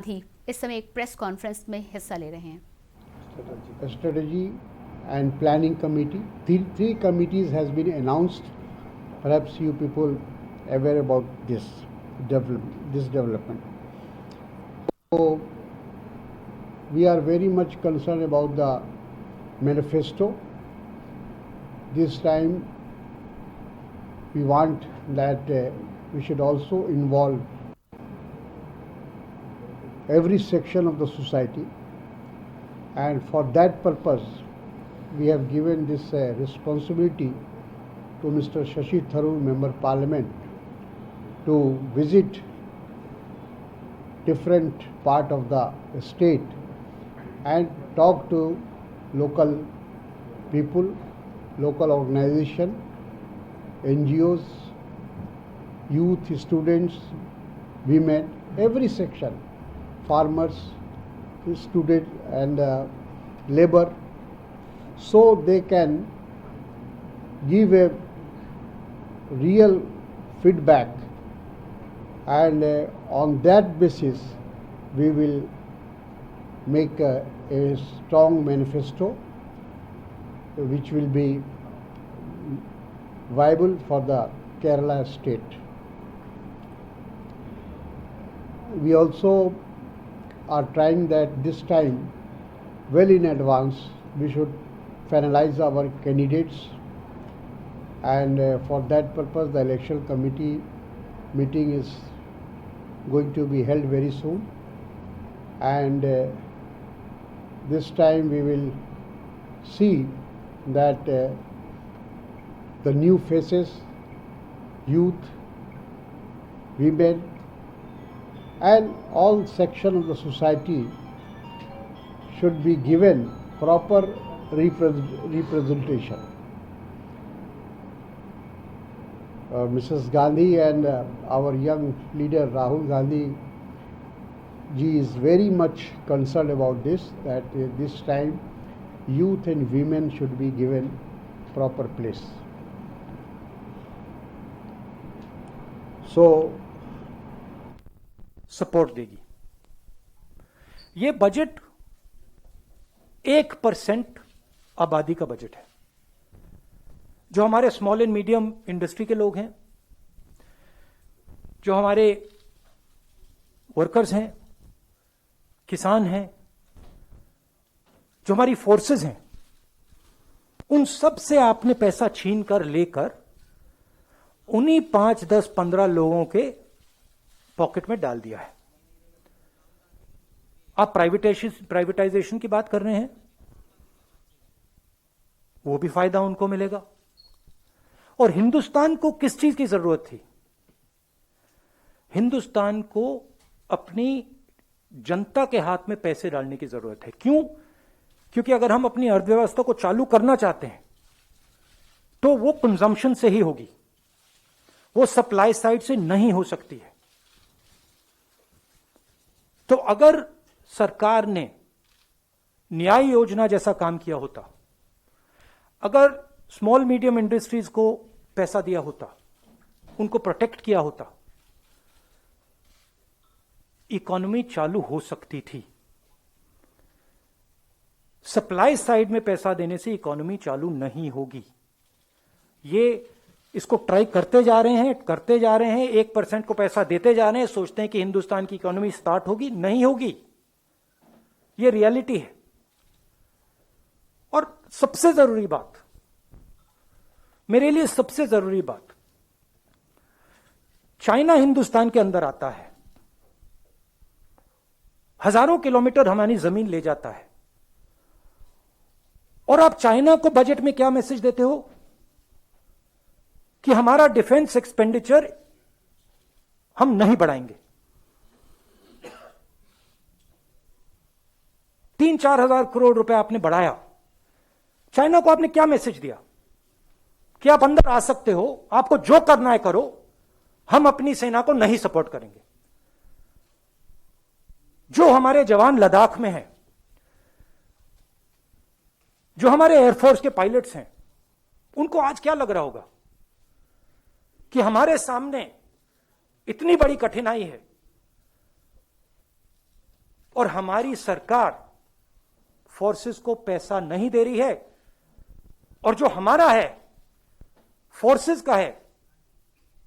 गांधी इस समय एक प्रेस कॉन्फ्रेंस में हिस्सा ले रहे हैं। Strategy and planning committee. Three committees has been announced. Perhaps you people aware about this development. So we are very much concerned about the manifesto. This time we want that we should also involve every section of the society, and for that purpose we have given this responsibility to Mr. Shashi Tharoor, Member Parliament, to visit different part of the state and talk to local people, local organization, NGOs, youth, students, women, every section, farmers, student and labor, so they can give a real feedback, and on that basis we will make a strong manifesto which will be viable for the Kerala state. We also are trying that this time, well in advance, we should finalize our candidates, and for that purpose the election committee meeting is going to be held very soon, and this time we will see that the new faces, youth, women and all sections of the society should be given proper representation. Mrs. Gandhi and our young leader Rahul Gandhi ji is very much concerned about this, that this time youth and women should be given proper place. So support देगी। ये budget 1% आबादी का budget है। जो हमारे small and medium industry के लोग हैं, जो हमारे वर्कर्स हैं, किसान हैं, जो हमारी फोर्सेस हैं, उन सब से आपने पैसा छीन कर लेकर उन्हीं 5, 10, 15 लोगों के पॉकेट में डाल दिया है। आप प्राइवेटाइजेशन की बात कर रहे हैं, वो भी फायदा उनको मिलेगा। और हिंदुस्तान को किस चीज की जरूरत थी? हिंदुस्तान को अपनी जनता के हाथ में पैसे डालने की जरूरत है। क्यों? क्योंकि अगर हम अपनी अर्थव्यवस्था को चालू करना चाहते हैं तो वो कंजम्पशन से ही होगी, वो सप्लाई साइड से नहीं हो सकती है। तो अगर सरकार ने न्याय योजना जैसा काम किया होता, अगर स्मॉल मीडियम इंडस्ट्रीज को पैसा दिया होता, उनको प्रोटेक्ट किया होता, इकोनॉमी चालू हो सकती थी। सप्लाई साइड में पैसा देने से इकोनॉमी चालू नहीं होगी। ये इसको ट्राई करते जा रहे हैं, 1% को पैसा देते जा रहे हैं, सोचते हैं कि हिंदुस्तान की इकोनॉमी स्टार्ट होगी, नहीं होगी। ये रियलिटी है। और सबसे जरूरी बात, मेरे लिए सबसे जरूरी बात, चाइना हिंदुस्तान के अंदर आता है, हजारों किलोमीटर हमारी जमीन ले जाता है, और आप चाइना को बजट में क्या मैसेज देते हो कि हमारा डिफेंस एक्सपेंडिचर हम नहीं बढ़ाएंगे। 3-4 हजार करोड़ रुपए आपने बढ़ाया। चाइना को आपने क्या मैसेज दिया कि आप अंदर आ सकते हो, आपको जो करना है करो, हम अपनी सेना को नहीं सपोर्ट करेंगे। जो हमारे जवान लद्दाख में हैं, जो हमारे एयरफोर्स के पायलट्स हैं, उनको आज क्या लग रहा होगा कि हमारे सामने इतनी बड़ी कठिनाई है, और हमारी सरकार फोर्सेस को पैसा नहीं दे रही है, और जो हमारा है फोर्सेस का है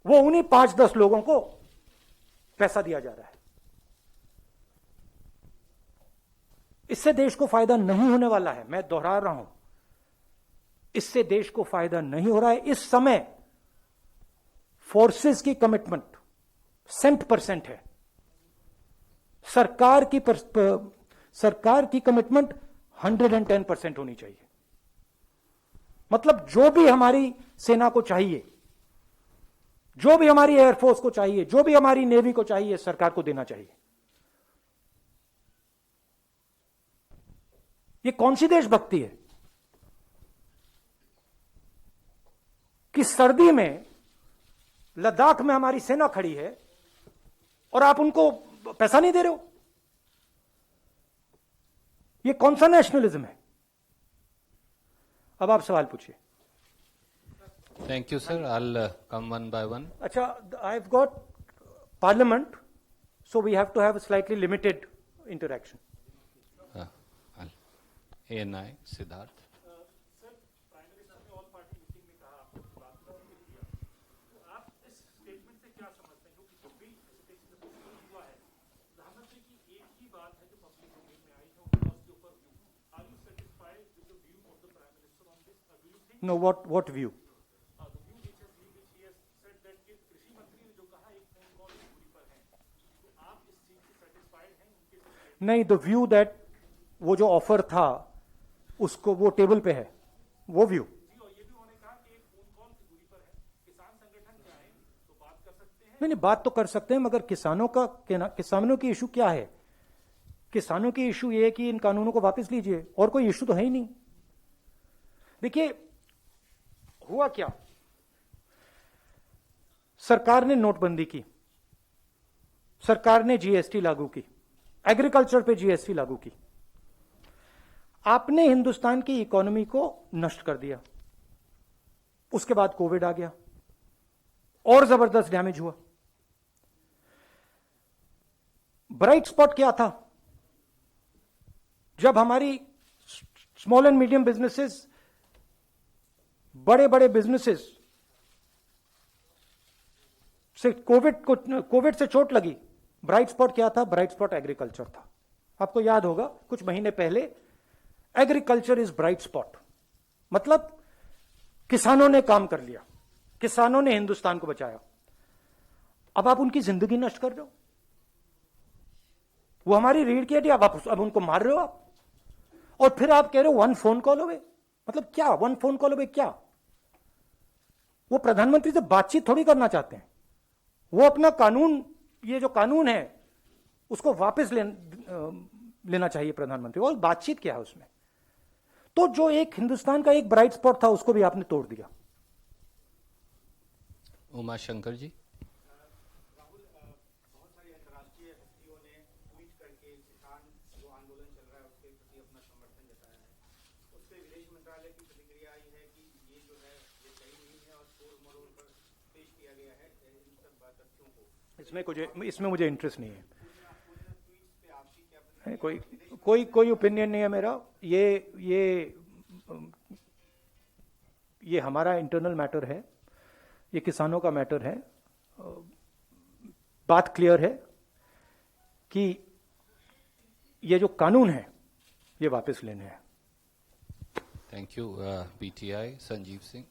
वो उन्हीं 5-10 लोगों को पैसा दिया जा रहा है। इससे देश को फायदा नहीं होने वाला है। मैं दोहरा रहा हूं, इससे देश को फायदा नहीं हो रहा है। इस समय फोर्सेस की कमिटमेंट 100% है, सरकार की कमिटमेंट 110% होनी चाहिए। मतलब जो भी हमारी सेना को चाहिए, जो भी हमारी एयरफोर्स को चाहिए, जो भी हमारी नेवी को चाहिए, सरकार को देना चाहिए। ये कौन सी देशभक्ति है कि सर्दी में लद्दाख में हमारी सेना खड़ी है और आप उनको पैसा नहीं दे रहे हो? ये कौन सा नेशनलिज्म है? अब आप सवाल पूछिए। Thank you, sir. I'll come one by one. अच्छा, I've got parliament, so we have to have a slightly limited interaction. ANI, Siddharth. No, what view? नहीं, द व्यू दैट वो जो ऑफर था उसको वो टेबल पे है, वो व्यू। नहीं, बात तो कर सकते हैं, मगर किसानों की इशू क्या है? किसानों की इशू ये है कि इन कानूनों को वापस लीजिए, और कोई इशू तो है ही नहीं। देखिए हुआ क्या, सरकार ने नोटबंदी की, सरकार ने जीएसटी लागू की, एग्रीकल्चर पे जीएसटी लागू की। आपने हिंदुस्तान की इकोनॉमी को नष्ट कर दिया। उसके बाद कोविड आ गया और जबरदस्त डैमेज हुआ। ब्राइट स्पॉट क्या था? जब हमारी स्मॉल एंड मीडियम बिजनेसेस, बड़े बड़े बिजनेसेस से कोविड से चोट लगी, ब्राइट स्पॉट क्या था? ब्राइट स्पॉट एग्रीकल्चर था। आपको याद होगा कुछ महीने पहले, एग्रीकल्चर इज ब्राइट स्पॉट, मतलब किसानों ने काम कर लिया, किसानों ने हिंदुस्तान को बचाया। अब आप उनकी जिंदगी नष्ट कर रहे हो। वो हमारी रीढ़ की हड्डी, अब उनको मार रहे हो आप, और फिर आप कह रहे हो 1 फोन कॉल अवे। मतलब क्या 1 फोन कॉल अवे? क्या वो प्रधानमंत्री से बातचीत थोड़ी करना चाहते हैं? वो अपना कानून, ये जो कानून है उसको वापस लेना चाहिए प्रधानमंत्री। और बातचीत क्या है उसमें? तो जो एक हिंदुस्तान का एक ब्राइट स्पॉट था उसको भी आपने तोड़ दिया। उमा शंकर जी। राहुल, बहुत सारी अंतर्राष्ट्रीय हस्तियों ने ट्वीट करके किसान जो आंदोलन चल रहा है उसके प्रति अपना समर्थन जताया है। उस पर विदेश मंत्रालय की प्रतिक्रिया आई है कि ये जो है ये सही नहीं है और तोड़ मरोड़ कर पेश किया गया है इन सब तथ्यों को। इसमें मुझे इंटरेस्ट नहीं है। कोई ओपिनियन नहीं है मेरा। ये हमारा इंटरनल मैटर है, ये किसानों का मैटर है। बात क्लियर है कि ये जो कानून है ये वापस लेने हैं। Thank you. PTI Sanjeev Singh.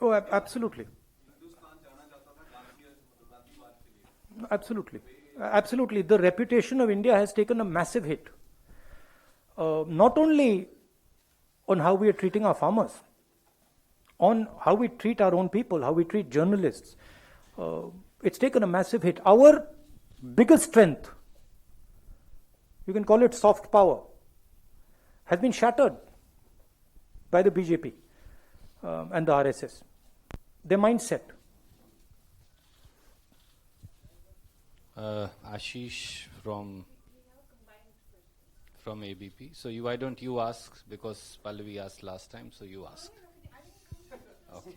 Oh, absolutely. Absolutely. The reputation of India has taken a massive hit. Not only on how we are treating our farmers, on how we treat our own people, how we treat journalists. It's taken a massive hit. Our biggest strength, you can call it soft power, has been shattered by the BJP and the RSS. Their mindset, Ashish from ABP. So why don't you ask, because Pallavi asked last time, so you ask. Okay.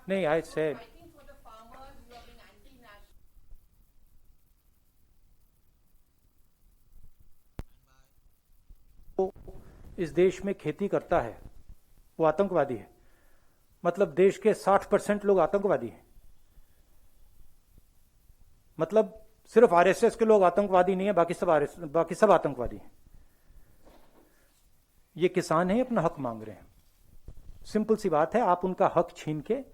नहीं, I said fighting for the farmers, you are being anti-national. इस देश में खेती करता है वो आतंकवादी है, मतलब देश के 60% लोग आतंकवादी हैं। मतलब सिर्फ आरएसएस के लोग आतंकवादी नहीं है, बाकी सब आतंकवादी हैं। ये किसान हैं, अपना हक मांग रहे हैं। सिंपल सी बात है, आप उनका हक छीन के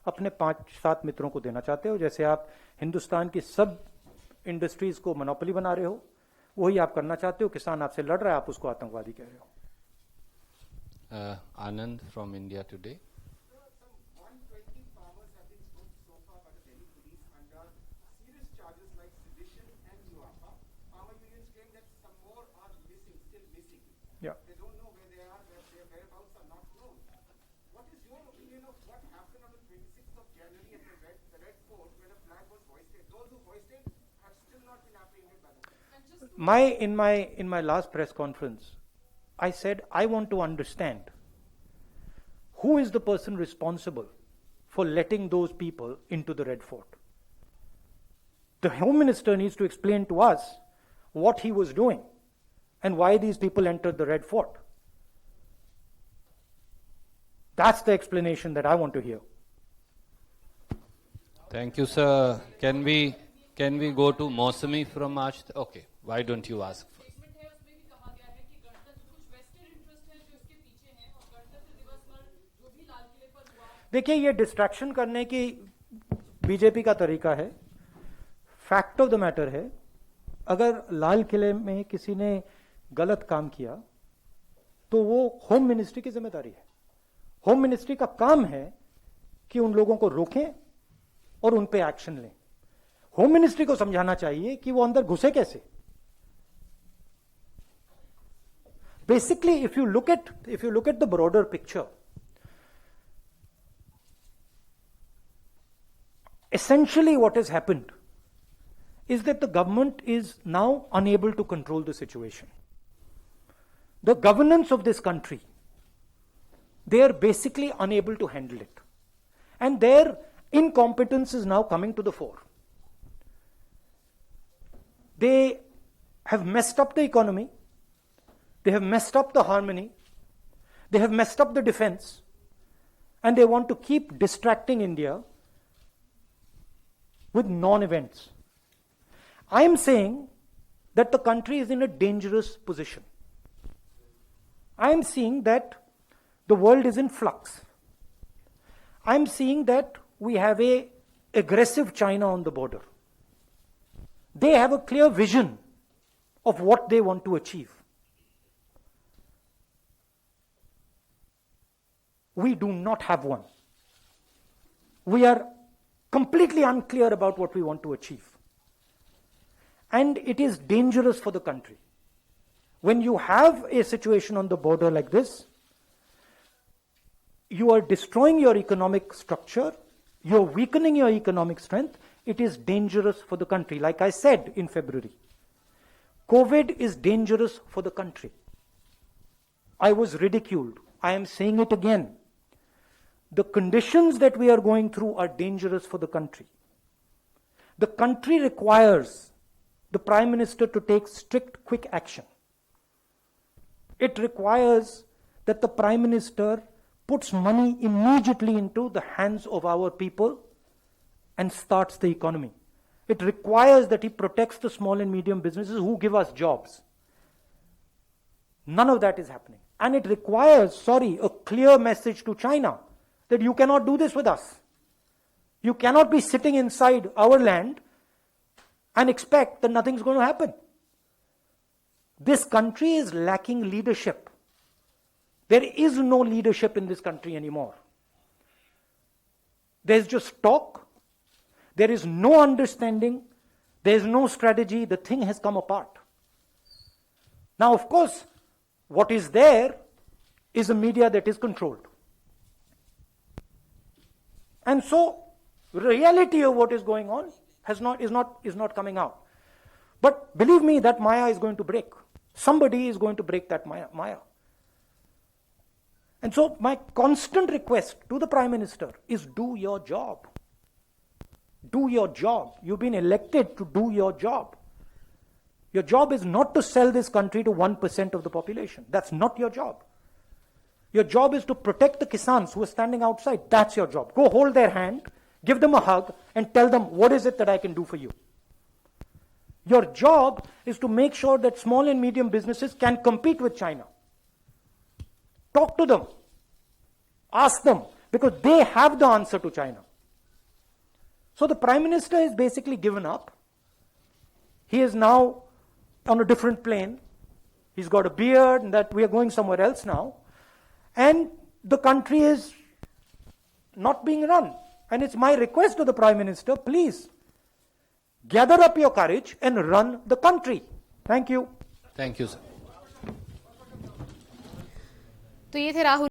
अपने 5-7 मित्रों को देना चाहते हो। जैसे आप हिंदुस्तान की सब इंडस्ट्रीज को मोनोपोली बना रहे हो, वही आप करना चाहते हो। किसान आपसे लड़ रहा है, आप उसको आतंकवादी कह रहे हो। Anand from India Today. Some 120 farmers have been booked so far by the Delhi police under serious charges like sedition and UAPA. Farmer unions claim that some more are missing, still missing. Yeah. They don't know where they are, their whereabouts are not known. What is your opinion of what happened on the 26th of January at the Red Fort when a flag was hoisted? Those who hoisted have still not been apprehended by the police. In my last press conference, I said I want to understand who is the person responsible for letting those people into the Red Fort. The Home Minister needs to explain to us what he was doing and why these people entered the Red Fort. That's the explanation that I want to hear. Thank you, sir. Can we go to Mausami from March? Okay, why don't you ask? Statement है, उसमें भी कहा गया है कि गणतंत्र कुछ vested interest है जो इसके पीछे हैं और गणतंत्र दिवस पर जो भी लाल किले पर हुआ। देखिए, ये डिस्ट्रैक्शन करने की बीजेपी का तरीका है। फैक्ट ऑफ द मैटर है, अगर लाल किले में किसी ने गलत काम किया तो वो होम मिनिस्ट्री की जिम्मेदारी है। होम मिनिस्ट्री का काम है कि उन लोगों को रोकें और उन पे एक्शन लें। होम मिनिस्ट्री को समझाना चाहिए कि वो अंदर घुसे कैसे। Basically if you look at the broader picture, essentially what has happened is that the government is now unable to control the situation. The governance of this country, they are basically unable to handle it. And their incompetence is now coming to the fore. They have messed up the economy, they have messed up the harmony, they have messed up the defense, and they want to keep distracting India with non-events. I am saying that the country is in a dangerous position. I am seeing that the world is in flux. I am seeing that we have an aggressive China on the border. They have a clear vision of what they want to achieve. We do not have one. We are completely unclear about what we want to achieve. And it is dangerous for the country. When you have a situation on the border like this, you are destroying your economic structure, you're weakening your economic strength, it is dangerous for the country. Like I said in February, COVID is dangerous for the country. I was ridiculed. I am saying it again. The conditions that we are going through are dangerous for the country. The country requires the Prime Minister to take strict, quick action. It requires that the Prime Minister puts money immediately into the hands of our people and starts the economy. It requires that he protects the small and medium businesses who give us jobs. None of that is happening. And it requires, a clear message to China that you cannot do this with us. You cannot be sitting inside our land and expect that nothing's going to happen. This country is lacking leadership. There is no leadership in this country anymore. There's just talk. There is no understanding. There is no strategy. The thing has come apart. Now, of course, what is there is a media that is controlled. And so, reality of what is going on is not coming out. But believe me, that Maya is going to break. Somebody is going to break that Maya. And so, my constant request to the Prime Minister is do your job. Do your job. You've been elected to do your job. Your job is not to sell this country to 1% of the population. That's not your job. Your job is to protect the Kisans who are standing outside. That's your job. Go hold their hand, give them a hug, and tell them, what is it that I can do for you? Your job is to make sure that small and medium businesses can compete with China. Talk to them. Ask them, because they have the answer to China. So the Prime Minister is basically given up. He is now on a different plane. He's got a beard, and that we are going somewhere else now. And the country is not being run. And it's my request to the Prime Minister, please, gather up your courage and run the country. Thank you. Thank you, sir. तो ये थे राहुल